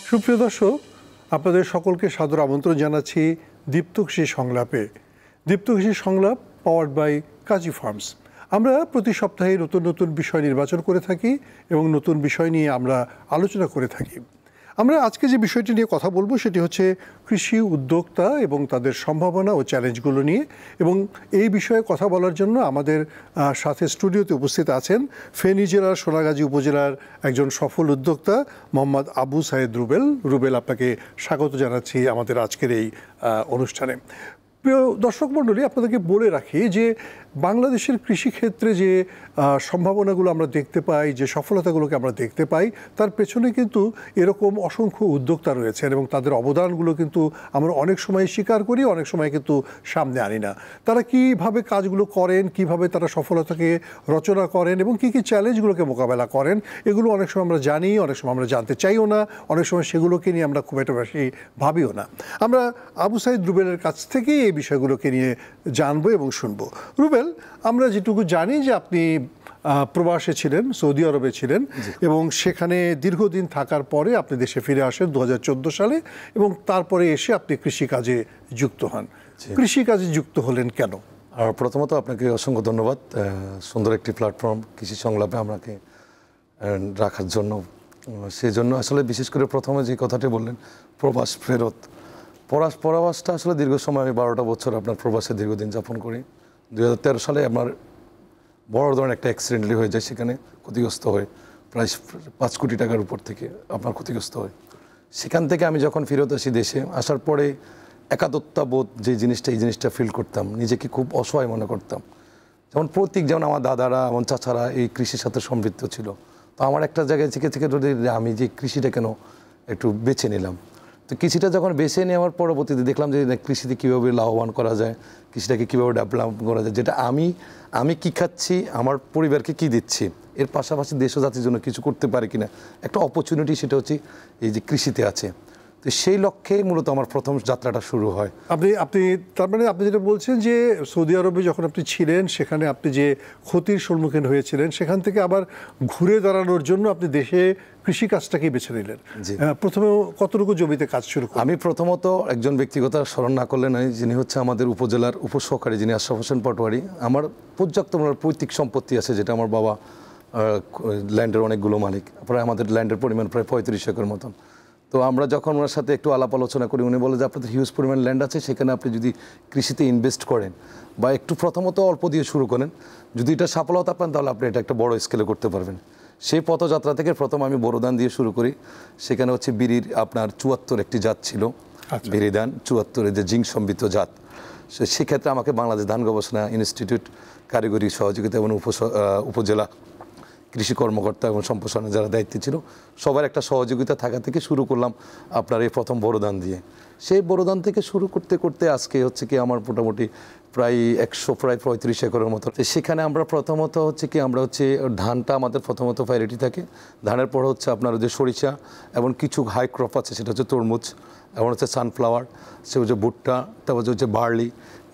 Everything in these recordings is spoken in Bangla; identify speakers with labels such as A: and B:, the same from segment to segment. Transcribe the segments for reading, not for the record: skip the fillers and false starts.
A: সুপ্রিয় দর্শক, আপনাদের সকলকে সাদর আমন্ত্রণ জানাচ্ছি দীপ্ত কৃষি সংলাপে। দীপ্ত কৃষি সংলাপ পাওয়ার্ড বাই কাজী ফার্মস। আমরা প্রতি সপ্তাহে নতুন নতুন বিষয় নির্বাচন করে থাকি এবং নতুন বিষয় নিয়ে আমরা আলোচনা করে থাকি। আমরা আজকে যে বিষয়টি নিয়ে কথা বলবো সেটি হচ্ছে কৃষি উদ্যোক্তা এবং তাদের সম্ভাবনা ও চ্যালেঞ্জগুলো নিয়ে। এবং এই বিষয়ে কথা বলার জন্য আমাদের সাথে স্টুডিওতে উপস্থিত আছেন ফেনী জেলার সোনাগাজী উপজেলার একজন সফল উদ্যোক্তা মোহাম্মদ আবু সাইদ রুবেল। রুবেল, আপনাকে স্বাগত জানাচ্ছি আমাদের আজকের এই অনুষ্ঠানে। প্রিয় দর্শক মণ্ডলী, আপনাদেরকে বলে রাখি যে বাংলাদেশের কৃষিক্ষেত্রে যে সম্ভাবনাগুলো আমরা দেখতে পাই, যে সফলতাগুলোকে আমরা দেখতে পাই, তার পেছনে কিন্তু এরকম অসংখ্য উদ্যোক্তা রয়েছেন এবং তাদের অবদানগুলো কিন্তু আমরা অনেক সময় স্বীকার করি, অনেক সময় কিন্তু সামনে আনি না। তারা কীভাবে কাজগুলো করেন, কিভাবে তারা সফলতাকে রচনা করেন এবং কী কী চ্যালেঞ্জগুলোকে মোকাবেলা করেন, এগুলো অনেক সময় আমরা জানি, অনেক সময় আমরা জানতে চাইও না, অনেক সময় সেগুলোকে নিয়ে আমরা খুব একটা বেশি ভাবিও না। আমরা আবু সাইদ রুবেলের কাছ থেকেই এই বিষয়গুলোকে নিয়ে জানবো এবং শুনবো। রুবেল, আমরা যেটুকু জানি যে আপনি প্রবাসে ছিলেন, সৌদি আরবে ছিলেন এবং সেখানে দীর্ঘদিন থাকার পরে আপনি দেশে ফিরে আসেন 2014 সালে এবং তারপরে এসে আপনি কৃষিকাজে যুক্ত হন। কৃষিকাজে যুক্ত হলেন কেন?
B: আর প্রথমত আপনাকে অসংখ্য ধন্যবাদ সুন্দর একটি প্ল্যাটফর্ম কৃষি সংলাপে আমাকে রাখার জন্য। সেই জন্য আসলে বিশেষ করে প্রথমে যে কথাটি বললেন প্রবাস ফেরত, প্রবাসটা আসলে দীর্ঘ সময়, আমি 12টা বছর আপনার প্রবাসে দীর্ঘদিন যাপন করি। 2013 সালে আমার বড় ধরনের একটা অ্যাক্সিডেন্টলি হয়ে যায়, সেখানে ক্ষতিগ্রস্ত হয় প্রায় 5 কোটি টাকার উপর থেকে আপনার ক্ষতিগ্রস্ত হয়। সেখান থেকে আমি যখন ফেরত আসি দেশে আসার পরে একাত্মতা বোধ যে জিনিসটা, এই জিনিসটা ফিল করতাম, নিজেকে খুব অসহায় মনে করতাম। যেমন যেমন আমার দাদারা এবং চাচারা এই কৃষির সাথে সম্পৃক্ত ছিল, তো আমার একটা জায়গায় থেকে আমি যে কৃষিটা কেন একটু বেছে নিলাম। তো কৃষিটা যখন বেছে নেওয়ার পরবর্তীতে দেখলাম যে কৃষিতে কীভাবে লাভবান করা যায়, কৃষিটাকে কীভাবে ডেভেলপ করা যায়, যেটা আমি কী খাচ্ছি, আমার পরিবারকে কী দিচ্ছি, এর পাশাপাশি দেশ ও জাতির জন্য কিছু করতে পারি কিনা একটা অপরচুনিটি, সেটা হচ্ছে এই যে কৃষিতে আছে। তো সেই লক্ষ্যে মূলত আমার প্রথম যাত্রাটা শুরু হয়।
A: আপনি তার মানে আপনি যেটা বলছেন যে সৌদি আরবে যখন আপনি ছিলেন সেখানে আপনি যে ক্ষতির সম্মুখীন হয়েছিলেন, সেখান থেকে আবার ঘুরে দাঁড়ানোর জন্য আপনি দেশে কৃষিকাজটাকেই বেছে নিলেন। প্রথমে কতটুকু জমিতে কাজ শুরু করেন?
B: আমি প্রথমত একজন ব্যক্তিগত স্মরণ না করলে নয়, যিনি হচ্ছে আমাদের উপজেলার উপসহকারী, যিনি আশরাফ হোসেন পাটোয়ারি। আমার পর্যাপ্ত পৈতৃক সম্পত্তি আছে, যেটা আমার বাবা ল্যান্ডের অনেকগুলো মালিক, প্রায় আমাদের ল্যান্ডের পরিমাণ প্রায় 35 একর মতন। তো আমরা যখন ওনার সাথে একটু আলাপ আলোচনা করি, উনি বলে যে আপনাদের হিউজ পরিমাণ ল্যান্ড আছে, সেখানে আপনি যদি কৃষিতে ইনভেস্ট করেন বা একটু প্রথমত অল্প দিয়ে শুরু করেন, যদি এটা সফলতা পান তাহলে আপনি এটা একটা বড় স্কেলে করতে পারবেন। সেই পথযাত্রা থেকে প্রথম আমি বড়দান দিয়ে শুরু করি। সেখানে হচ্ছে বিড়ির আপনার 74 একটি জাত ছিল, বিড়ি ধান 74 যে জিঙ্ক সমৃদ্ধ জাত। সেক্ষেত্রে আমাকে বাংলাদেশ ধান গবেষণা ইনস্টিটিউট কারিগরি সহযোগিতা এবং উপজেলা কৃষি কর্মকর্তা এবং সম্প্রসারণের যারা দায়িত্বে ছিল, সবার একটা সহযোগিতা থাকা থেকে শুরু করলাম আপনার এই প্রথম বড়দান দিয়ে। সেই বড়দান থেকে শুরু করতে করতে আজকে হচ্ছে কি আমার মোটামুটি প্রায় 35 একরের মতো। সেখানে আমরা প্রথমত হচ্ছে কি আমরা হচ্ছে ধানটা আমাদের প্রথমত প্রায়োরিটি থাকে, ধানের পর হচ্ছে আপনার যে সরিষা এবং কিছু হাই ক্রপ আছে, সেটা হচ্ছে তরমুজ, এবং হচ্ছে সানফ্লাওয়ার, সে হচ্ছে ভুট্টা, তারপর হচ্ছে বার্লি,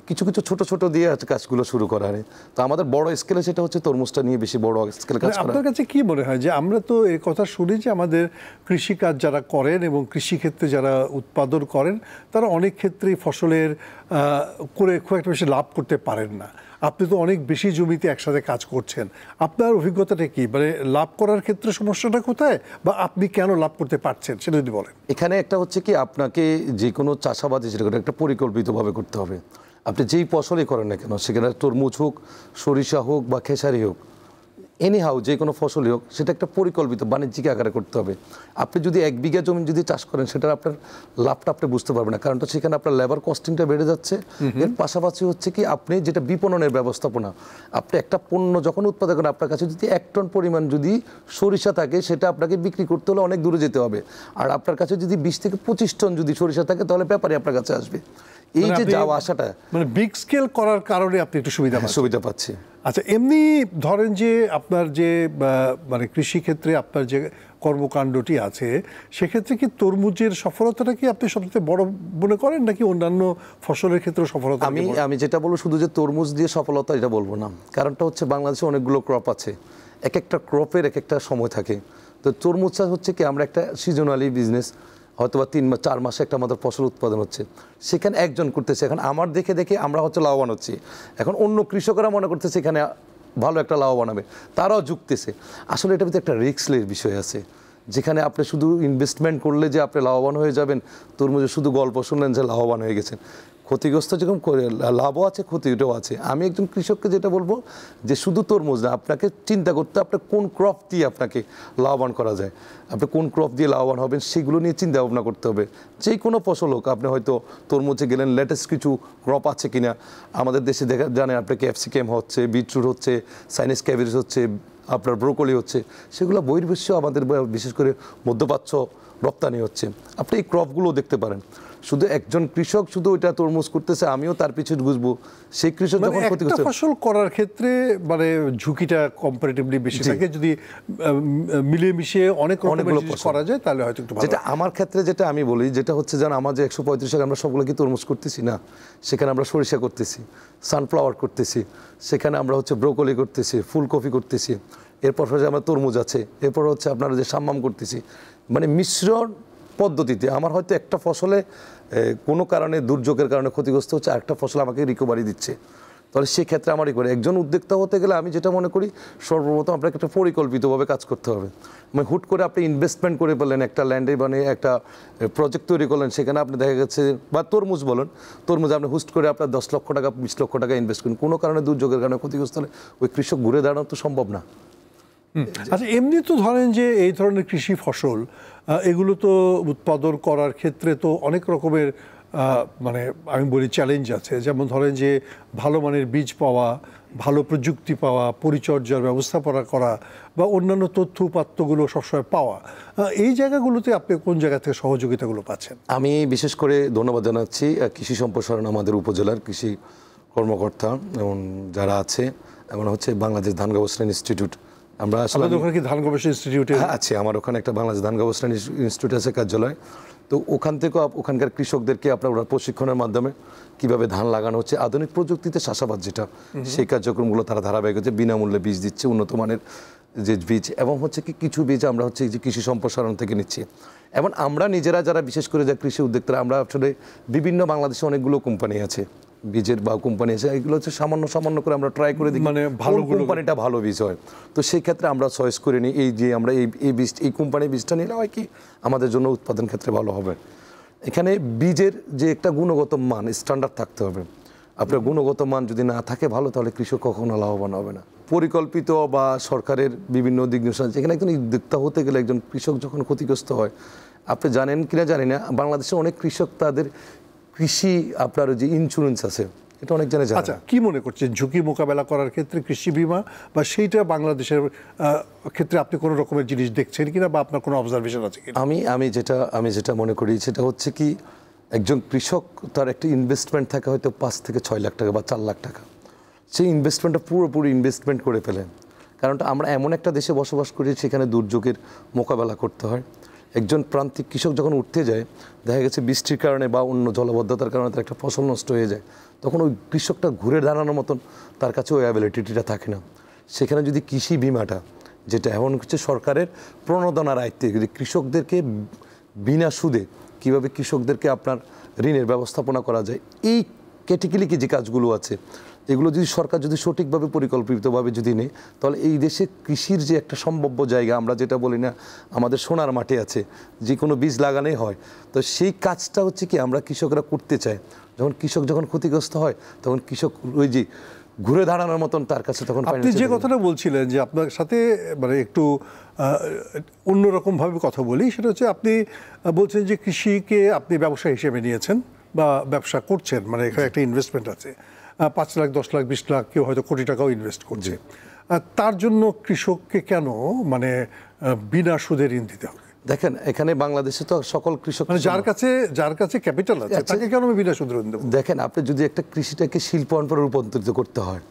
B: কিছু কিছু ছোট ছোট দিয়ে কাজগুলো শুরু করা হয়। তো আমাদের বড় স্কেলে সেটা হচ্ছে তরমুজটা নিয়ে বেশি বড় স্কেলে কাজ করা।
A: আপনার কাছে কি মনে হয় যে আমরা তো এই কথা শুনি যে আমাদের কৃষিকাজ যারা করেন এবং কৃষিক্ষেত্রে যারা উৎপাদন করেন, তারা অনেক ক্ষেত্রেই ফসলের করে খুব একটা বেশি লাভ করতে পারেন না। আপনি তো অনেক বেশি জমিতে একসাথে কাজ করছেন, আপনার অভিজ্ঞতাটা কি? মানে লাভ করার ক্ষেত্রে সমস্যাটা কোথায় বা আপনি কেন লাভ করতে পারছেন সেটা যদি বলেন।
B: এখানে একটা হচ্ছে কি আপনাকে যে কোনো চাষাবাদে যেটা একটা পরিকল্পিতভাবে করতে হবে। আপনি যেই ফসলই করেন না কেন, সেখানে তরমুজ হোক, সরিষা হোক বা খেসারি হোক, এনিহাউ যে কোনো ফসলই হোক, সেটা একটা পরিকল্পিত বাণিজ্যিক আকারে করতে হবে। আপনি যদি 1 বিঘা জমি যদি চাষ করেন, সেটার আপনার লাভটা আপনি বুঝতে পারবেন না, কারণটা সেখানে আপনার লেবার কস্টিংটা বেড়ে যাচ্ছে। এর পাশাপাশি হচ্ছে কি আপনি যেটা বিপণনের ব্যবস্থাপনা, আপনি একটা পণ্য যখন উৎপাদন করেন, আপনার কাছে যদি 1 টন পরিমাণ যদি সরিষা থাকে, সেটা আপনাকে বিক্রি করতে হলে অনেক দূরে যেতে হবে। আর আপনার কাছে যদি 20 থেকে 25 টন যদি সরিষা থাকে, তাহলে ব্যাপারী আপনার কাছে আসবে। এই যে যাওয়া আসাটা
A: মানে বিগ স্কেল করার কারণে আপনি একটু সুবিধা
B: পাচ্ছি।
A: আচ্ছা, এমনি ধরেন যে আপনার যে মানে কৃষিক্ষেত্রে আপনার যে কর্মকাণ্ডটি আছে, সেক্ষেত্রে কি তরমুজের সফলতাটা কি আপনি সবচেয়ে বড় মনে করেন, নাকি অন্যান্য ফসলের ক্ষেত্রে সফলতা?
B: আমি যেটা বলবো, শুধু যে তরমুজ দিয়ে সফলতা এটা বলবো না, কারণটা হচ্ছে বাংলাদেশে অনেকগুলো ক্রপ আছে, এক একটা ক্রপের এক একটা সময় থাকে। তো তরমুজ চাষ হচ্ছে কি আমরা একটা সিজনালি বিজনেস, হয়তো বা 4 মাসে একটা আমাদের ফসল উৎপাদন হচ্ছে, সেখানে একজন করতেছে, এখন আমার দেখে দেখে আমরা হচ্ছে লাভবান হচ্ছি, এখন অন্য কৃষকরা মনে করতেছে এখানে ভালো একটা লাভবান হবে, তারাও ঝুঁকতেছে। আসলে এটার ভিতরে একটা রিস্কের বিষয় আছে, যেখানে আপনি শুধু ইনভেস্টমেন্ট করলে যে আপনি লাভবান হয়ে যাবেন, তরমুজে শুধু গল্প শুনলেন যে লাভবান হয়ে গেছেন, ক্ষতিগ্রস্ত যেরকম লাভও আছে ক্ষতিটাও আছে। আমি একজন কৃষককে যেটা বলবো যে শুধু তরমুজ না, আপনাকে চিন্তা করতে আপনার কোন ক্রপ দিয়ে আপনাকে লাভবান করা যায়, আপনি কোন ক্রপ দিয়ে লাভবান হবেন সেগুলো নিয়ে চিন্তা ভাবনা করতে হবে। যে কোনো ফসল হোক, আপনি হয়তো তরমুজে গেলেন, লেটেস্ট কিছু ক্রপ আছে কিনা, আমাদের দেশে জানেন আপনি ক্যাপসিকাম হচ্ছে, বিটরুট হচ্ছে, চাইনিজ ক্যাবেজ হচ্ছে, আপনার ব্রোকলি হচ্ছে, সেগুলো বহির্বিশ্ব আমাদের বিশেষ করে মধ্যপ্রাচ্য রপ্তানি হচ্ছে। আপনি এই ক্রপগুলো দেখতে পারেন। শুধু একজন কৃষক শুধু ওইটা তরমুজ করতেছে, আমিও তার পিছনে বুঝবো, সেই কৃষক যখন ক্ষতি
A: একটা
B: করছে।
A: ফসল করার ক্ষেত্রে মানে ঝুঁকিটা কম্পারেটিভলি বেশি থাকে, যদি মিলিয়ে মিশিয়ে অনেক রকমের জিনিস করা যায় তাহলে হয়তো একটু ভালো।
B: যেটা আমার ক্ষেত্রে যেটা আমি বলি, যেটা হচ্ছে যেন আমার যে 135 টাকা আমরা সবগুলো কি তরমুজ করতেছি না, সেখানে আমরা সরিষা করতেছি, সানফ্লাওয়ার করতেছি, সেখানে আমরা হচ্ছে ব্রোকলি করতেছি, ফুলকপি করতেছি, এরপর হচ্ছে আমরা তরমুজ আছে, এরপর হচ্ছে আপনারা যে সাম্মাম করতেছি, মানে মিশ্রণ পদ্ধতিতে আমার হয়তো একটা ফসলে কোনো কারণে দুর্যোগের কারণে ক্ষতিগ্রস্ত হচ্ছে, আরেকটা ফসল আমাকে রিকভারি দিচ্ছে। তাহলে সেক্ষেত্রে আমার একজন উদ্যোক্তা হতে গেলে আমি যেটা মনে করি, সর্বপ্রথম আপনাকে একটা পরিকল্পিতভাবে কাজ করতে হবে। মানে হুট করে আপনি ইনভেস্টমেন্ট করে ফেললেন, একটা ল্যান্ডে মানে একটা প্রজেক্ট তৈরি করলেন, সেখানে আপনি দেখা গেছে বা তরমুজ বলেন, তরমুজ আপনি হুট করে আপনার 10 লক্ষ টাকা 20 লক্ষ টাকা ইনভেস্ট করেন, কোনো কারণে দুর্যোগের কারণে ক্ষতিগ্রস্ত হলে ওই কৃষক ঘুরে দাঁড়ানো তো সম্ভব না।
A: আচ্ছা, এমনি তো ধরেন যে এই ধরনের কৃষি ফসল এগুলো তো উৎপাদন করার ক্ষেত্রে তো অনেক রকমের মানে আমি বলি চ্যালেঞ্জ আছে। যেমন ধরেন যে ভালো মানের বীজ পাওয়া, ভালো প্রযুক্তি পাওয়া, পরিচর্যার ব্যবস্থাপনা করা বা অন্যান্য তথ্য উপাত্তগুলো সবসময় পাওয়া, এই জায়গাগুলোতে আপনি কোন জায়গা থেকে সহযোগিতাগুলো পাচ্ছেন?
B: আমি বিশেষ করে ধন্যবাদ জানাচ্ছি কৃষি সম্প্রসারণ আমাদের উপজেলার কৃষি কর্মকর্তা এবং যারা আছে, এবং হচ্ছে বাংলাদেশ ধান গবেষণা ইনস্টিটিউট। আমরা আসলে
A: ওখানে কি ধান গবেষণা ইনস্টিটিউটে
B: আছে, আমার ওখানে একটা বাংলাদেশ ধান গবেষণা ইনস্টিটিউট আছে কার্যালয়। তো ওখান থেকেও ওখানকার কৃষকদেরকে আপনার প্রশিক্ষণের মাধ্যমে কিভাবে ধান লাগানো হচ্ছে, আধুনিক প্রযুক্তিতে চাষাবাদ যেটা, সেই কার্যক্রমগুলো তারা ধারাবাহিক হচ্ছে, বিনামূল্যে বীজ দিচ্ছে, উন্নত মানের যে বীজ, এবং হচ্ছে কি কিছু বীজ আমরা হচ্ছে যে কৃষি সম্প্রসারণ থেকে নিচ্ছি। এবং আমরা নিজেরা যারা বিশেষ করে যা কৃষি উদ্যোক্তারা, আমরা আসলে বিভিন্ন বাংলাদেশে অনেকগুলো কোম্পানি আছে, বীজের বা কোম্পানি আছে, এগুলো হচ্ছে সামান্য করে আমরা ট্রাই করে দিই
A: মানে ভালো
B: কোম্পানিটা ভালো বীজ হয়। তো সেই ক্ষেত্রে আমরা চয়েস করে নিই এই যে আমরা এই বীজ, এই কোম্পানির বীজটা নিলে হয় কি আমাদের জন্য উৎপাদন ক্ষেত্রে ভালো হবে। এখানে বীজের যে একটা গুণগত মান স্ট্যান্ডার্ড থাকতে হবে। আপনার গুণগত মান যদি না থাকে ভালো, তাহলে কৃষক কখনো লাভবান হবে না। পরিকল্পিত বা সরকারের বিভিন্ন দিক নির্দেশনা, এখানে একজন উদ্যোক্তা হতে গেলে একজন কৃষক যখন ক্ষতিগ্রস্ত হয়, আপনি জানেন কিনা জানি না, বাংলাদেশে অনেক কৃষক তাদের কৃষি আপনার যে ইন্স্যুরেন্স আছে, এটা অনেক জানে।
A: আচ্ছা, কি মনে করছেন ঝুঁকি মোকাবেলা করার ক্ষেত্রে কৃষি বিমা বা সেইটা বাংলাদেশের ক্ষেত্রে আপনি কোনো রকমের জিনিস দেখছেন কিনা বা আপনার কোনো অবজারভেশন আছে কিনা?
B: আমি যেটা মনে করি সেটা হচ্ছে কি, একজন কৃষক তার একটা ইনভেস্টমেন্ট থাকে হয়তো 5 থেকে 6 লাখ টাকা বা 4 লাখ টাকা, সেই ইনভেস্টমেন্টটা পুরোপুরি ইনভেস্টমেন্ট করে ফেলেন। কারণটা আমরা এমন একটা দেশে বসবাস করি সেখানে দুর্যোগের মোকাবেলা করতে হয়। একজন প্রান্তিক কৃষক যখন উঠতে যায়, দেখা গেছে বৃষ্টির কারণে বা অন্য জলবদ্ধতার কারণে তার একটা ফসল নষ্ট হয়ে যায়, তখন ওই কৃষকটা ঘুরে দাঁড়ানোর মতন তার কাছে ওই অ্যাবিলিটিটা থাকে না। সেখানে যদি কৃষি বিমাটা, যেটা এমন হচ্ছে সরকারের প্রণোদনার আয়ত্তে, যদি কৃষকদেরকে বিনা সুদে কীভাবে কৃষকদেরকে আপনার ঋণের ব্যবস্থাপনা করা যায়, এই ক্যাটেগরি যে কাজগুলো আছে, এগুলো যদি সরকার যদি সঠিকভাবে পরিকল্পিতভাবে যদি নেয়, তাহলে এই দেশে কৃষির যে একটা সম্ভাব্য জায়গা, আমরা যেটা বলি না আমাদের সোনার মাটি আছে, যে কোনো বীজ লাগানোই হয়, তো সেই কাজটা হচ্ছে কি আমরা কৃষকরা করতে চাই। কৃষক যখন ক্ষতিগ্রস্ত হয়, তখন কৃষক ওই যে ঘুরে দাঁড়ানোর মতন তার কাছে তখন।
A: আপনি যে কথাটা বলছিলেন যে আপনার সাথে মানে একটু অন্যরকমভাবে কথা বলি, সেটা হচ্ছে আপনি বলছেন যে কৃষিকে আপনি ব্যবসা হিসেবে নিয়েছেন বা ব্যবসা করছেন, মানে এখানে একটা ইনভেস্টমেন্ট আছে, 5 লাখ 10 লাখ 20 লাখ, কেউ হয়তো কোটি টাকাও ইনভেস্ট করছে। তার জন্য কৃষককে কেন মানে বিনা সুদে ঋণ দিতে হবে?
B: দেখেন, এখানে বাংলাদেশে তো সকল কৃষক,
A: মানে যার কাছে ক্যাপিটাল আছে তাকে কেন আমি বিনা সুদে ঋণ দেবো?
B: দেখেন, আপনি যদি একটা কৃষিটাকে শিল্পায়নে রূপান্তরিত করতে হয়,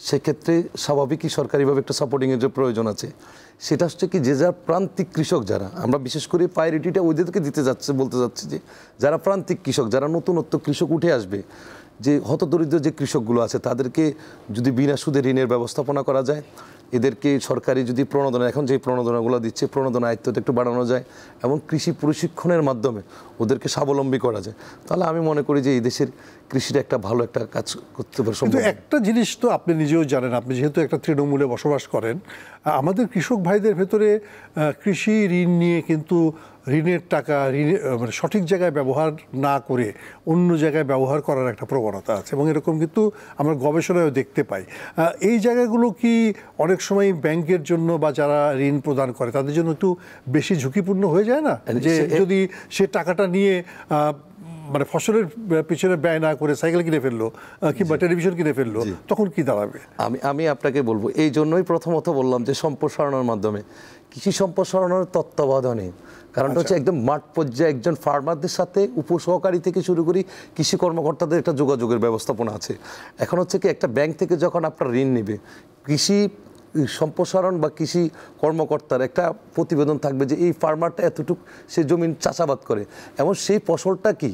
B: সেক্ষেত্রে স্বাভাবিকই সরকারিভাবে একটা সাপোর্টিংয়ের যে প্রয়োজন আছে। সেটা হচ্ছে কি, যে যারা প্রান্তিক কৃষক, যারা আমরা বিশেষ করে প্রায়োরিটিটা ওদেরকে দিতে বলতে যাচ্ছি, যে যারা প্রান্তিক কৃষক, যারা নতুনত্ব কৃষক উঠে আসবে, যে হতদরিদ্র যে কৃষকগুলো আছে তাদেরকে যদি বিনা সুদে ঋণের ব্যবস্থাপনা করা যায়, এদেরকে সরকারি যদি প্রণোদনা, এখন যে প্রণোদনাগুলো দিচ্ছে প্রণোদনা আয়ত্তটা একটু বাড়ানো যায় এবং কৃষি প্রশিক্ষণের মাধ্যমে ওদেরকে স্বাবলম্বী করা যায়, তাহলে আমি মনে করি যে এই দেশের কৃষিটা একটা ভালো একটা কাজ করতে পারে।
A: কিন্তু একটা জিনিস তো আপনি নিজেও জানেন, আপনি যেহেতু একটা তৃণমূলে বসবাস করেন, আমাদের কৃষক ভাইদের ভেতরে কৃষি ঋণ নিয়ে কিন্তু ঋণের টাকা মানে সঠিক জায়গায় ব্যবহার না করে অন্য জায়গায় ব্যবহার করার একটা প্রবণতা আছে এবং এরকম কিন্তু আমরা গবেষণায়ও দেখতে পাই। এই জায়গাগুলো কি অনেক সময় ব্যাংকের জন্য বা যারা ঋণ প্রদান করে তাদের জন্য একটু বেশি ঝুঁকিপূর্ণ হয়ে যায় না, যে যদি সে টাকাটা নিয়ে মানে ফসলের পিছনে ব্যয় না করে সাইকেল কিনে ফেললো কিংবা টেলিভিশন কিনে ফেললো, তখন কি দাঁড়াবে?
B: আমি আপনাকে বলবো, এই জন্যই প্রথমত বললাম যে সম্প্রসারণের মাধ্যমে, কৃষি সম্প্রসারণের তত্ত্বাবধানে, কারণটা হচ্ছে একদম মাঠ পর্যায়ে একজন ফার্মারদের সাথে উপসহকারী থেকে শুরু করি কৃষি কর্মকর্তাদের একটা যোগাযোগের ব্যবস্থাপনা আছে। এখন হচ্ছে কি একটা ব্যাংক থেকে যখন আপনার ঋণ নেবে, কৃষি সম্প্রসারণ বা কৃষি কর্মকর্তার একটা প্রতিবেদন থাকবে যে এই ফার্মারটা এতটুকু সে জমিন চাষাবাদ করে এবং সেই ফসলটা কি,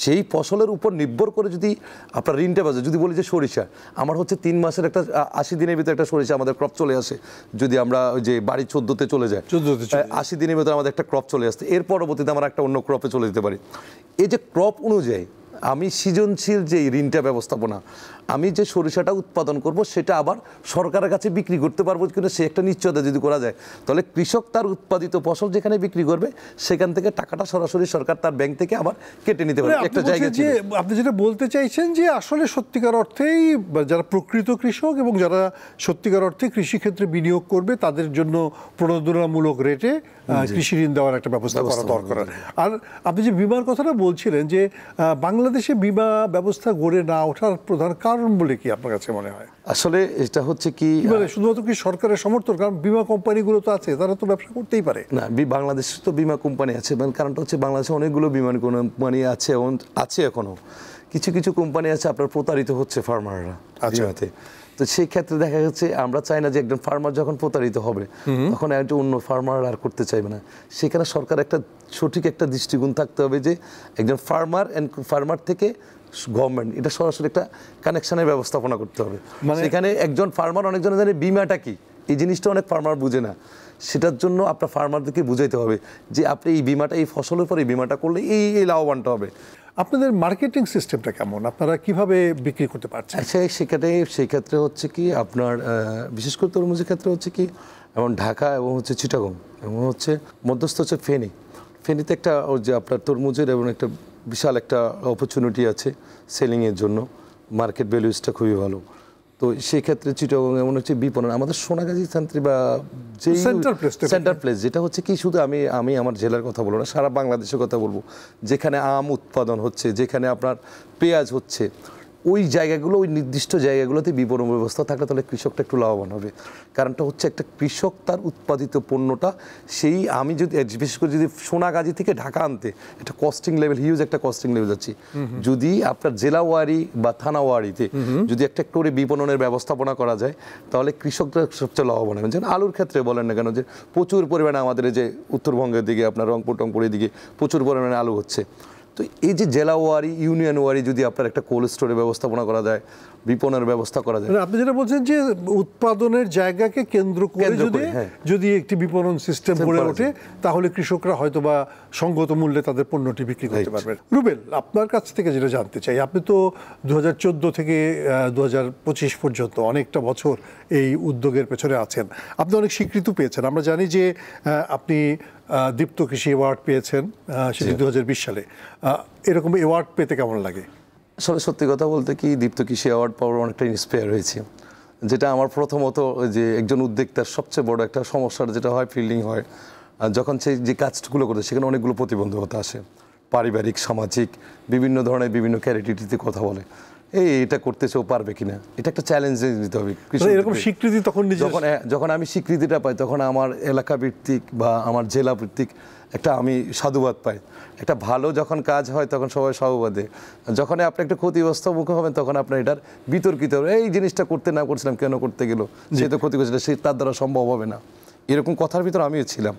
B: সেই ফসলের উপর নির্ভর করে যদি আপনার ঋণটা বাজে, যদি বলি যে সরিষা আমার হচ্ছে 3 মাসের একটা 80 দিনের ভিতরে একটা সরিষা আমাদের ক্রপ চলে আসে, যদি আমরা ওই যে বাড়ি 14তে চলে যায় 80 দিনের ভিতরে আমাদের একটা ক্রপ চলে আসছে, এর পরবর্তীতে আমরা একটা অন্য ক্রপে চলে যেতে পারি। এই যে ক্রপ অনুযায়ী আমি সৃজনশীল যে ঋণটা ব্যবস্থাপনা, আমি যে সরিষাটা উৎপাদন করব সেটা আবার সরকারের কাছে বিক্রি করতে পারবো কিনা সে একটা নিশ্চয়তা যদি করা যায়, তাহলে কৃষক তার উৎপাদিত ফসল যেখানে বিক্রি করবে সেখান থেকে টাকাটা সরাসরি সরকার তার ব্যাংক থেকে আবার কেটে নিতে পারবে একটা জায়গা।
A: আপনি যেটা বলতে চাইছেন যে আসলে সত্যিকার অর্থেই যারা প্রকৃত কৃষক এবং যারা সত্যিকার অর্থে কৃষিক্ষেত্রে বিনিয়োগ করবে তাদের জন্য প্রণোদনামূলক রেটে কৃষি ঋণ দেওয়ার একটা ব্যবস্থা করা দরকার। আর আপনি যে বিমার কথাটা বলছিলেন যে বাংলাদেশে বিমা ব্যবস্থা গড়ে না ওঠার প্রধান কারণ বলে কি আপনার কাছে মনে হয়?
B: আসলে এটা হচ্ছে কি
A: শুধুমাত্র কি সরকারের সমর্থন, কারণ বিমা কোম্পানিগুলো তো আছে, তারা তো ব্যবসা করতেই পারে
B: না। বাংলাদেশে তো বিমা কোম্পানি আছে, কারণটা হচ্ছে বাংলাদেশে অনেকগুলো বিমা কোম্পানি আছে এবং আছে এখনো কিছু কিছু কোম্পানি আছে আপনার প্রতারিত হচ্ছে ফার্মাররা বিমাতে। তো সেই ক্ষেত্রে দেখা যাচ্ছে আমরা চাই না যে একজন ফার্মার যখন প্রতারিত হবে তখন একজন অন্য ফার্মার আর করতে চাইবে না। সেখানে সরকার একটা সঠিক একটা দৃষ্টিকোণ থাকতে হবে যে একজন ফার্মার থেকে গভর্নমেন্ট এটা সরাসরি একটা কানেকশনের ব্যবস্থাপনা করতে হবে। সেখানে একজন ফার্মার, অনেকজনে জানে বিমাটা কি, এই জিনিসটা অনেক ফার্মার বুঝে না। সেটার জন্য আপনার ফার্মারদেরকে বুঝাইতে হবে যে আপনি এই বিমাটা, এই ফসলের পরে এই বিমাটা করলে এই লাভবানটা হবে।
A: আপনাদের মার্কেটিং সিস্টেমটা কেমন, আপনারা কিভাবে বিক্রি করতে পারছেন?
B: সেই ক্ষেত্রে হচ্ছে কি আপনার বিশেষ করে তরমুজের ক্ষেত্রে হচ্ছে কি এবং ঢাকা এবং হচ্ছে চিটাগং এবং হচ্ছে মধ্যস্থ হচ্ছে ফেনীতে একটা যে আপনার তরমুজের এবং একটা বিশাল একটা অপরচুনিটি আছে সেলিংয়ের জন্য, মার্কেট ভ্যালুসটা খুবই ভালো। তো সেই ক্ষেত্রে চিটাগং এমন হচ্ছে বিপণন আমাদের সোনাগাজী সেন্ট্রি বা যে সেন্টার প্লেস, যেটা হচ্ছে কি শুধু আমি আমার জেলার কথা বলবো না, সারা বাংলাদেশের কথা বলবো, যেখানে আম উৎপাদন হচ্ছে, যেখানে আপনার পেঁয়াজ হচ্ছে, ওই জায়গাগুলো, ওই নির্দিষ্ট জায়গাগুলোতে বিপণন ব্যবস্থা থাকলে তাহলে কৃষকটা একটু লাভবান হবে। কারণটা হচ্ছে একটা কৃষক তার উৎপাদিত পণ্যটা সেই, আমি যদি বিশেষ করে যদি সোনাগাজী থেকে ঢাকা আনতে একটা কস্টিং লেভেল, হিউজ একটা কস্টিং লেভেল যাচ্ছি, যদি আপনার জেলা ওয়ারি বা থানা ওয়ারিতে যদি একটা করে বিপণনের ব্যবস্থাপনা করা যায় তাহলে কৃষকরা সবচেয়ে লাভবান হবে। যেমন আলুর ক্ষেত্রে বলেন না কেন, যে প্রচুর পরিমাণে আমাদের যে উত্তরবঙ্গের দিকে আপনার রংপুর টংপুরের দিকে প্রচুর পরিমাণে আলু হচ্ছে। তো এই যে জেলা ওয়ারি, ইউনিয়ন ওয়ারি যদি আপনার একটা কোল্ড স্টোরের ব্যবস্থাপনা করা যায়, বিপণনের ব্যবস্থা করা যায়।
A: আপনি যেটা বলছেন যে উৎপাদনের জায়গাকে কেন্দ্র করে যদি একটি বিপণন সিস্টেম গড়ে ওঠে তাহলে কৃষকরা হয়তো বা সঙ্গত মূল্যে তাদের পণ্যটি বিক্রি করতে পারবেন। রুবেল, আপনার কাছ থেকে যেটা জানতে চাই, আপনি তো 2014 থেকে 2025 পর্যন্ত অনেকটা বছর এই উদ্যোগের পেছনে আছেন, আপনি অনেক স্বীকৃতি পেয়েছেন। আমরা জানি যে আপনি দীপ্ত কৃষি অ্যাওয়ার্ড পেয়েছেন, সেটি 2020 সালে। এরকম অ্যাওয়ার্ড পেতে কেমন লাগে?
B: আসলে সত্যি কথা বলতে কি, দীপ্ত কৃষি অ্যাওয়ার্ড পাওয়ার অনেকটা ইন্সপায়ার হয়েছে। যেটা আমার প্রথমত যে একজন উদ্যোক্তার সবচেয়ে বড় একটা সমস্যার যেটা হয়, ফিল্ডিং হয় যখন সে যে কাজগুলো করতে, সেখানে অনেকগুলো প্রতিবন্ধকতা আসে, পারিবারিক, সামাজিক, বিভিন্ন ধরনের বিভিন্ন ক্যারেক্টারিটিতে কথা বলে, এটা করতেছে ও পারবে কিনা, এটা একটা চ্যালেঞ্জ নিতে হবে।
A: এরকম স্বীকৃতি
B: যখন আমি স্বীকৃতিটা পাই তখন আমার এলাকা ভিত্তিক বা আমার জেলা ভিত্তিক একটা আমি সাধুবাদ পাই। একটা ভালো যখন কাজ হয় তখন সবাই সাধুবাদ দেয়, যখন আপনি একটা ক্ষতিগ্রস্ত মুখে হবেন তখন আপনার এটার বিতর্কিত হবে, এই জিনিসটা করতে না করছিলাম কেন করতে গেল, সে তো ক্ষতি করছিল, সে তার দ্বারা সম্ভব হবে না, এরকম কথার ভিতর আমিও ছিলাম।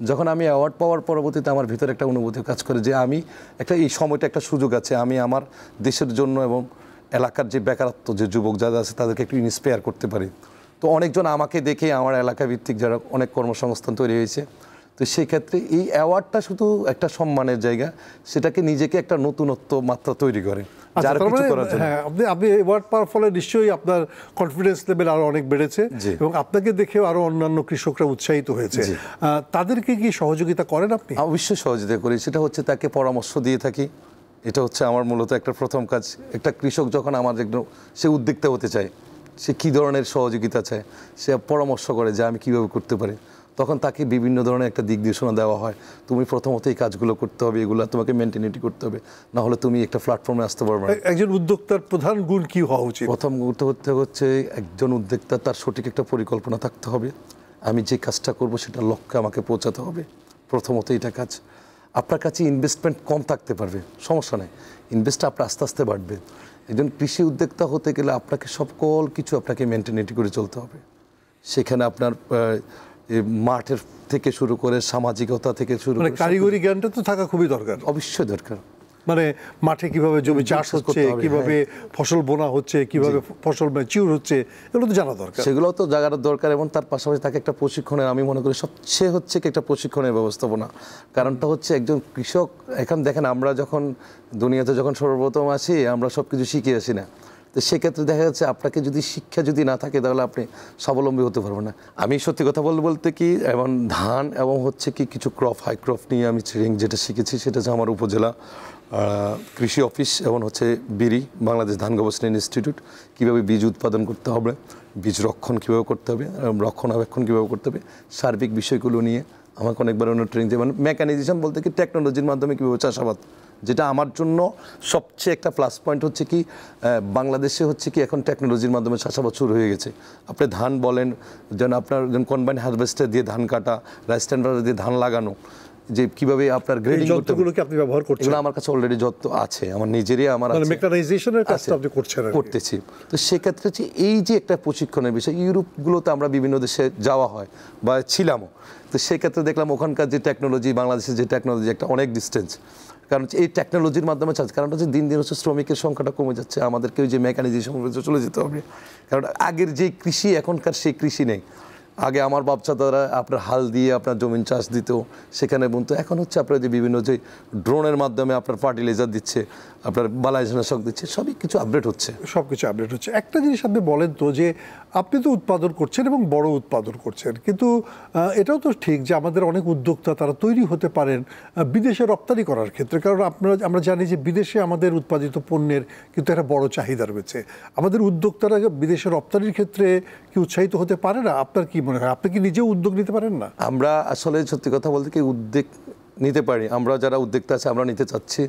B: যখন আমি অ্যাওয়ার্ড পাওয়ার পরবর্তীতে আমার ভিতরে একটা অনুভূতি কাজ করে যে আমি একটা এই সময়টা একটা সুযোগ আছে, আমি আমার দেশের জন্য এবং এলাকার যে বেকারত্ব যে যুবক যারা আছে তাদেরকে একটু ইন্সপায়ার করতে পারি। তো অনেকজন আমাকে দেখে আমার এলাকা ভিত্তিক যারা অনেক কর্মসংস্থান তৈরি হয়েছে। তো সেই ক্ষেত্রে এই অ্যাওয়ার্ডটা শুধু একটা সম্মানের জায়গা, সেটাকে নিজেকে একটা নতুনত্ব মাত্রা তৈরি করে যার কিছু করার জন্য।
A: হ্যাঁ, আপনি অ্যাওয়ার্ড পাওয়ার ফলে নিশ্চয়ই আপনার কনফিডেন্স লেভেল আরো অনেক বেড়েছে এবং আপনাকে দেখেও আরো অন্যান্য কৃষকরা উৎসাহিত হয়েছে। তাদেরকে কি সহযোগিতা করেন আপনি?
B: অবশ্যই সহযোগিতা করি, সেটা হচ্ছে তাকে পরামর্শ দিয়ে থাকি। এটা হচ্ছে আমার মূলত একটা প্রথম কাজ। একটা কৃষক যখন আমার একদম সে উদ্যোক্তা হতে চায়, সে কী ধরনের সহযোগিতা চায়, সে পরামর্শ করে যে আমি কীভাবে করতে পারি, তখন তাকে বিভিন্ন ধরনের একটা দিক নির্দেশনা দেওয়া হয়। তুমি প্রথমত এই কাজগুলো করতে হবে, এগুলো তোমাকে মেনটেনিটি করতে হবে, না হলে তুমি একটা প্ল্যাটফর্মে আসতে পারবে না।
A: একজন উদ্যোক্তার প্রধান গুণ কি হওয়া উচিত?
B: প্রথম গুরুত্ব হচ্ছে একজন উদ্যোক্তা তার সঠিক একটা পরিকল্পনা থাকতে হবে। আমি যে কাজটা করব সেটা লক্ষ্যে আমাকে পৌঁছাতে হবে, প্রথমত এটা কাজ। আপনার কাছে ইনভেস্টমেন্ট কম থাকতে পারবে, সমস্যা নেই, ইনভেস্ট আপনার আস্তে আস্তে বাড়বে। একজন কৃষি উদ্যোক্তা হতে গেলে আপনাকে সকল কিছু আপনাকে মেনটেনিটি করে চলতে হবে। সেখানে আপনার মাঠের থেকে শুরু করে সামাজিকতা থেকে শুরু করে
A: কারিগরি জ্ঞানটা তো থাকা খুবই দরকার।
B: অবশ্যই দরকার।
A: মানে মাঠে কিভাবে জমি চাষ হচ্ছে, কিভাবে ফসল বোনা হচ্ছে, কিভাবে ফসল ম্যাচিউর হচ্ছে, এগুলো তো জানা দরকার।
B: সেগুলো তো জানার দরকার এবং তার পাশাপাশি তাকে একটা প্রশিক্ষণের, আমি মনে করি সবচেয়ে হচ্ছে কি একটা প্রশিক্ষণের ব্যবস্থাপনা। কারণটা হচ্ছে একজন কৃষক, এখন দেখেন আমরা যখন দুনিয়াতে যখন সর্বপ্রথম আসি আমরা সব কিছু শিখে আসি না। তো সেক্ষেত্রে দেখা যাচ্ছে আপনাকে যদি শিক্ষা যদি না থাকে তাহলে আপনি স্বাবলম্বী হতে পারবেন না। আমি সত্যি কথা বলতে কি, এবং ধান এবং হচ্ছে কি কিছু ক্রপ, হাই ক্রপ নিয়ে আমি ট্রেনিং যেটা শিখেছি সেটা হচ্ছে আমার উপজেলা কৃষি অফিস এবং হচ্ছে বিরি বাংলাদেশ ধান গবেষণা ইনস্টিটিউট, কীভাবে বীজ উৎপাদন করতে হবে, বীজ রক্ষণ কীভাবে করতে হবে, রক্ষণাবেক্ষণ কীভাবে করতে হবে, সার্বিক বিষয়গুলো নিয়ে আমাকে অনেকবার অন্য ট্রেনিং দিয়ে, মানে মেকানাইজেশন বলতে কি টেকনোলজির মাধ্যমে কীভাবে চাষাবাদ, যেটা আমার জন্য সবচেয়ে একটা প্লাস পয়েন্ট হচ্ছে কি বাংলাদেশে হচ্ছে কি এখন টেকনোলজির মাধ্যমে চাষাবাদ শুরু হয়ে গেছে। আপনি ধান বলেন, যেন আপনার যেন কম্বাইন হারভেস্টার দিয়ে ধান কাটা, রাইস টেন্ডার দিয়ে ধান লাগানো, যে কিভাবে আপনার গ্রেডিং করতে হবে,
A: কি আপনি ব্যবহার করছেন?
B: এগুলো আমার কাছে অলরেডি যত আছে, আমার নিজেরই আমার আছে,
A: মেকানাইজেশনের কাজটা আপনি
B: করতেছি। তো সেক্ষেত্রে যে এই যে একটা প্রশিক্ষণের বিষয়, ইউরোপগুলোতে আমরা বিভিন্ন দেশে যাওয়া হয় বা ছিলামও, তো সেক্ষেত্রে দেখলাম ওখানকার যে টেকনোলজি, বাংলাদেশের যে টেকনোলজি একটা অনেক ডিস্টেন্স। কারণ এই টেকনোলজির মাধ্যমে কারণটা হচ্ছে দিন দিন হচ্ছে শ্রমিকের সংখ্যাটা কমে যাচ্ছে, আমাদেরকেও যে মেকানাইজেশন চলে যেতে হবে। কারণ আগের যে কৃষি এখনকার সেই কৃষি নেই। আগে আমার বাপচাদারা আপনার হাল দিয়ে আপনার জমিন চাষ দিত, সেখানে বুনতো। এখন হচ্ছে আপনার যে বিভিন্ন যে ড্রোনের মাধ্যমে আপনার ফার্টিলাইজার দিচ্ছে, আপনার বালাইনাশক দিচ্ছে, সবই কিছু আপডেট হচ্ছে,
A: সব কিছু আপডেট হচ্ছে। একটা জিনিস আপনি বলেন তো, যে আপনি তো উৎপাদন করছেন এবং বড় উৎপাদন করছেন, কিন্তু এটাও তো ঠিক যে আমাদের অনেক উদ্যোক্তা তারা তৈরি হতে পারেন বিদেশে রপ্তানি করার ক্ষেত্রে। কারণ আমরা জানি যে বিদেশে আমাদের উৎপাদিত পণ্যের কিন্তু একটা বড় চাহিদা রয়েছে। আমাদের উদ্যোক্তারা বিদেশে রপ্তানির ক্ষেত্রে কি উৎসাহিত হতে পারে না? আপনার কি মনে হয়, আপনি কি নিজেও উদ্যোগ নিতে পারেন না?
B: আমরা আসলে সত্যি কথা বলতে কি উদ্যোগ নিতে পারি, আমরা যারা উদ্যোক্তা আছে আমরা নিতে চাচ্ছি,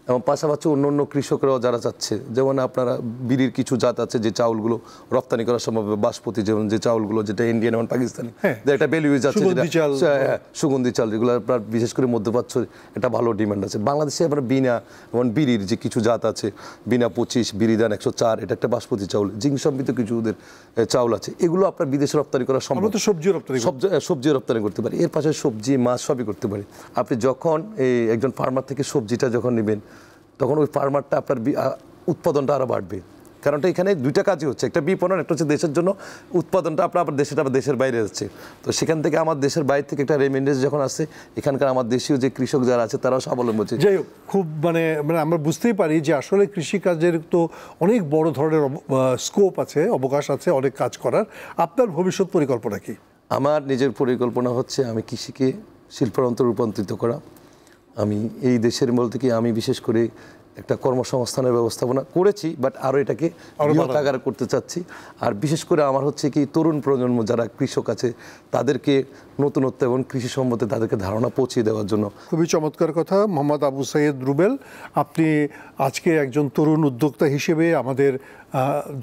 B: এবং পাশাপাশি অন্য অন্য কৃষকরাও যারা চাচ্ছে। যেমন আপনারা বিড়ির কিছু জাত আছে যে চাউলগুলো রপ্তানি করা সম্ভব, বাসপতি যেমন যে চাউলগুলো, যেটা ইন্ডিয়ান এবং পাকিস্তানি একটা বেলিউজ আছে, সুগন্ধি চাল, যেগুলো আপনার বিশেষ করে মধ্যপ্রাচ্য একটা ভালো ডিমান্ড আছে। বাংলাদেশে আবার বিনা এবং বিড়ির যে কিছু জাত আছে, বিনা 25, বিরিদান 104, এটা একটা বাসপতি চাউল, জিঙ্ক সমৃদ্ধ কিছু ওদের চাউল আছে, এগুলো আপনার বিদেশে রপ্তানি করা সম্ভব। সবজি রপ্তানি করতে পারি, এর পাশে সবজি মাছ সবই করতে পারি। আপনি যখন এই একজন ফার্মার থেকে সবজিটা যখন নেবেন, তখন ওই ফার্মারটা আপনার উৎপাদনটা আরও বাড়বে। কারণটা এখানে দুইটা কাজই হচ্ছে, একটা বিপণন, একটা হচ্ছে দেশের জন্য উৎপাদনটা আপনার দেশের বাইরে যাচ্ছে। তো সেখান থেকে আমার দেশের বাইরে থেকে একটা রেমিটেন্স যখন আসছে, এখানকার আমার দেশীয় যে কৃষক যারা আছে তারাও স্বাবলম্বী হচ্ছে।
A: যাই হোক, খুব মানে আমরা বুঝতেই পারি যে আসলে কৃষিকাজের তো অনেক বড় ধরনের স্কোপ আছে, অবকাশ আছে অনেক কাজ করার। আপনার ভবিষ্যৎ পরিকল্পনা কি?
B: আমার নিজের পরিকল্পনা হচ্ছে আমি কৃষিকে শিল্পায়নে রূপান্তরিত করা। আমি এই দেশের বলতে কি আমি বিশেষ করে একটা কর্মসংস্থানের ব্যবস্থাপনা করেছি, বাট আরও এটাকে বৃহৎ আকারে করতে চাচ্ছি। আর বিশেষ করে আমার হচ্ছে কি তরুণ প্রজন্ম যারা কৃষক আছে তাদেরকে নতুনত্ব এবং কৃষি সম্বন্ধে তাদেরকে ধারণা পৌঁছে দেওয়ার জন্য।
A: খুবই চমৎকার কথা মোহাম্মদ আবু সাইদ রুবেল, আপনি আজকে একজন তরুণ উদ্যোক্তা হিসেবে আমাদের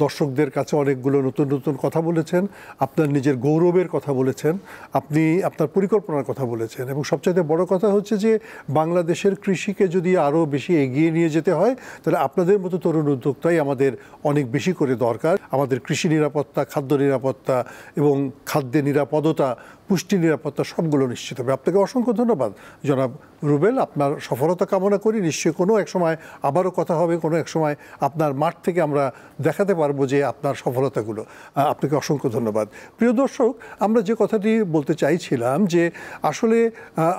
A: দর্শকদের কাছে অনেকগুলো নতুন নতুন কথা বলেছেন, আপনার নিজের গৌরবের কথা বলেছেন, আপনি আপনার পরিকল্পনার কথা বলেছেন, এবং সবচাইতে বড় কথা হচ্ছে যে বাংলাদেশের কৃষিকে যদি আরও বেশি এগিয়ে নিয়ে যেতে হয় তাহলে আপনাদের মতো তরুণ উদ্যোক্তাই আমাদের অনেক বেশি করে দরকার। আমাদের কৃষি নিরাপত্তা, খাদ্য নিরাপত্তা এবং খাদ্যের নিরাপদতা পুষ্টি নিরাপত্তা সবগুলো নিশ্চিত হবে। আপনাকে অসংখ্য ধন্যবাদ জনাব রুবেল, আপনার সফলতা কামনা করি। নিশ্চয়ই কোনো এক সময় আবারও কথা হবে, কোনো এক সময় আপনার মাঠ থেকে আমরা দেখাতে পারবো যে আপনার সফলতাগুলো। আপনাকে অসংখ্য ধন্যবাদ। প্রিয় দর্শক, আমরা যে কথাটি বলতে চাইছিলাম যে আসলে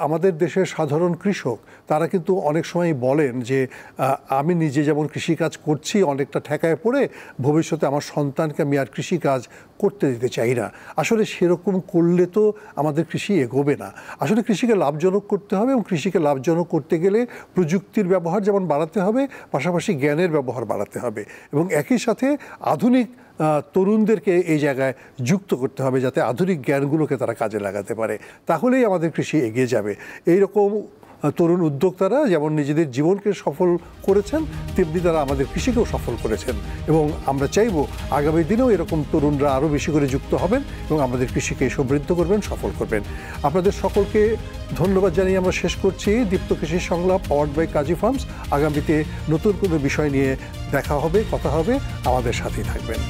A: আমাদের দেশের সাধারণ কৃষক তারা কিন্তু অনেক সময় বলেন যে আমি নিজে যেমন কৃষিকাজ করছি অনেকটা ঠেকায় পড়ে, ভবিষ্যতে আমার সন্তানকে আমি আর কৃষিকাজ করতে দিতে চাই না। আসলে সেরকম করলে তো আমাদের কৃষি এগোবে না। আসলে কৃষিকে লাভজনক করতে হবে, এবং কৃষিকে লাভজনক করতে গেলে প্রযুক্তির ব্যবহার যেমন বাড়াতে হবে, পাশাপাশি জ্ঞানের ব্যবহার বাড়াতে হবে, এবং একই সাথে আধুনিক তরুণদেরকে এই জায়গায় যুক্ত করতে হবে যাতে আধুনিক জ্ঞানগুলোকে তারা কাজে লাগাতে পারে। তাহলেই আমাদের কৃষি এগিয়ে যাবে। এইরকম তরুণ উদ্যোক্তারা যেমন নিজেদের জীবনকে সফল করেছেন, তেমনি তারা আমাদের কৃষিকেও সফল করেছেন, এবং আমরা চাইব আগামী দিনেও এরকম তরুণরা আরও বেশি করে যুক্ত হবেন এবং আমাদের কৃষিকে সমৃদ্ধ করবেন, সফল করবেন। আপনাদের সকলকে ধন্যবাদ জানিয়ে আমরা শেষ করছি দীপ্ত কৃষি সংলাপ পাওয়ার্ড বাই কাজী ফার্মস। আগামীতে নতুন কোনো বিষয় নিয়ে দেখা হবে, কথা হবে, আমাদের সাথেই থাকবেন।